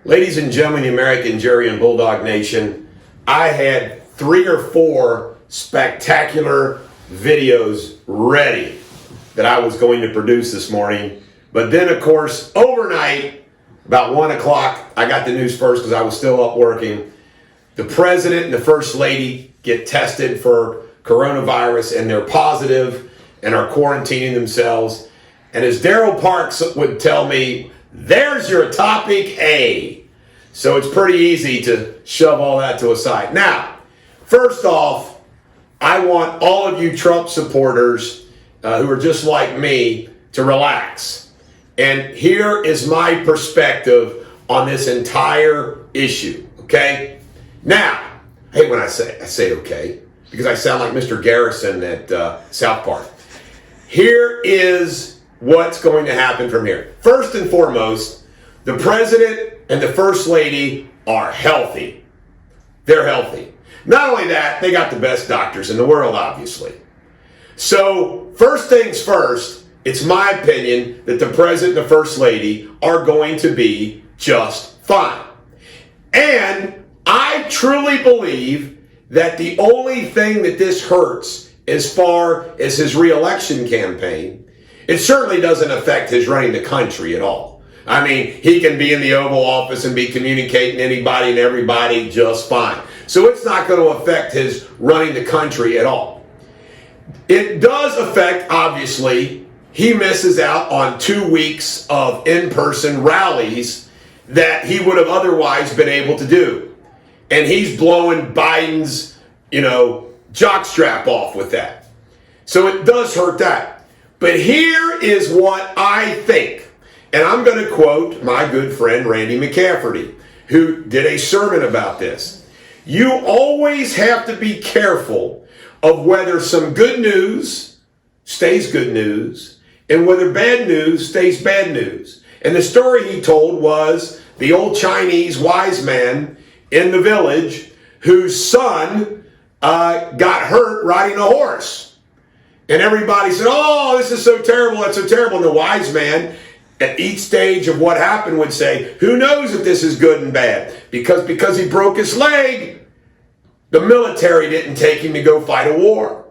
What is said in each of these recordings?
Ladies and gentlemen, the American Jerry and Bulldog Nation, I had 3 or 4 spectacular videos ready that I was going to produce this morning. But then, of course, overnight, about 1 o'clock, I got the news first because I was still up working. The president and the first lady get tested for coronavirus, and they're positive and are quarantining themselves. And as Daryl Parks would tell me, there's your topic A. So it's pretty easy to shove all that to a side. Now, first off, I want all of you Trump supporters who are just like me to relax. And here is my perspective on this entire issue, okay? Now, I hate when I say okay, because I sound like Mr. Garrison at South Park. Here is what's going to happen from here. First and foremost, the president and the first lady are healthy. They're healthy. Not only that, they got the best doctors in the world, obviously. So, first things first, it's my opinion that the president and the first lady are going to be just fine. And I truly believe that the only thing that this hurts as far as his re-election campaign, it certainly doesn't affect his running the country at all. I mean, he can be in the Oval Office and be communicating to anybody and everybody just fine. So it's not going to affect his running the country at all. It does affect, obviously, he misses out on 2 weeks of in-person rallies that he would have otherwise been able to do. And he's blowing Biden's, jockstrap off with that. So it does hurt that. But here is what I think. And I'm going to quote my good friend Randy McCafferty, who did a sermon about this. You always have to be careful of whether some good news stays good news and whether bad news stays bad news. And the story he told was the old Chinese wise man in the village whose son got hurt riding a horse. And everybody said, oh, this is so terrible, that's so terrible. And the wise man at each stage of what happened would say, who knows if this is good and bad? Because he broke his leg, the military didn't take him to go fight a war.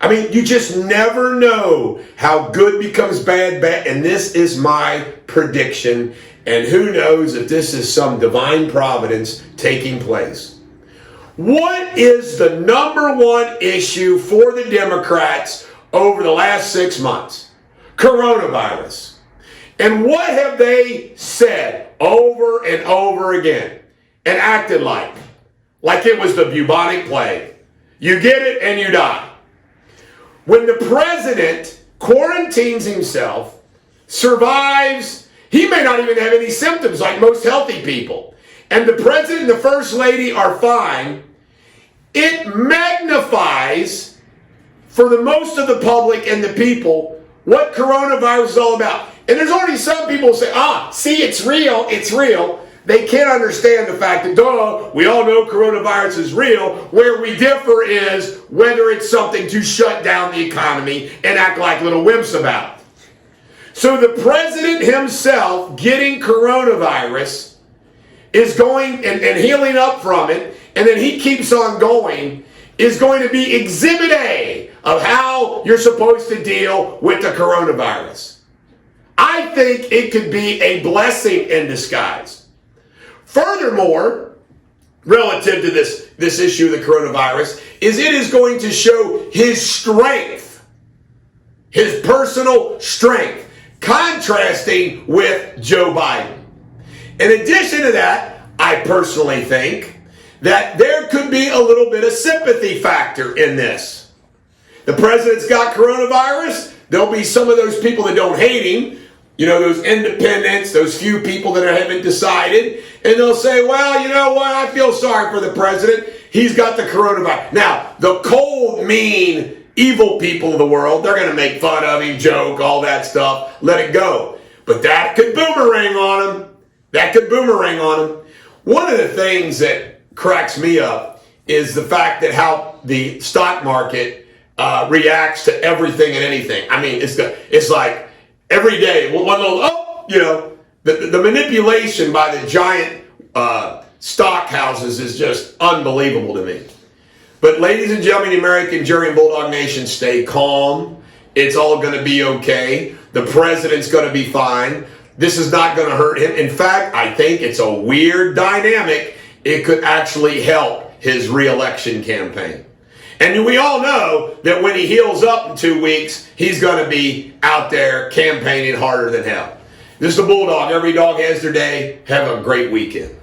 I mean, you just never know how good becomes bad. And this is my prediction. And who knows if this is some divine providence taking place. What is the number one issue for the Democrats over the last 6 months? Coronavirus. And what have they said over and over again and acted like? Like it was the bubonic plague. You get it and you die. When the president quarantines himself, survives, he may not even have any symptoms like most healthy people, and the president and the first lady are fine, it magnifies for the most of the public and the people what coronavirus is all about. And there's already some people who say, see, it's real, it's real. They can't understand the fact that, we all know coronavirus is real. Where we differ is whether it's something to shut down the economy and act like little wimps about it. So the president himself getting coronavirus is going and healing up from it, and then he keeps on going, is going to be exhibit A of how you're supposed to deal with the coronavirus. I think it could be a blessing in disguise. Furthermore, relative to this issue of the coronavirus, is it is going to show his strength, his personal strength, contrasting with Joe Biden. In addition to that, I personally think that there could be a little bit of sympathy factor in this. The president's got coronavirus. There'll be some of those people that don't hate him, those independents, those few people that haven't decided, and they'll say, well, you know what, I feel sorry for the president. He's got the coronavirus. Now, the cold, mean, evil people of the world, they're going to make fun of him, joke, all that stuff, let it go. But that could boomerang on him. That could boomerang on him. One of the things that cracks me up is the fact that how the stock market reacts to everything and anything. I mean, it's like every day, one little, The manipulation by the giant stock houses is just unbelievable to me. But ladies and gentlemen, the American Jury and Bulldog Nation, stay calm. It's all going to be okay. The president's going to be fine. This is not going to hurt him. In fact, I think it's a weird dynamic. It could actually help his re-election campaign. And we all know that when he heals up in 2 weeks, he's going to be out there campaigning harder than hell. This is the Bulldog. Every dog has their day. Have a great weekend.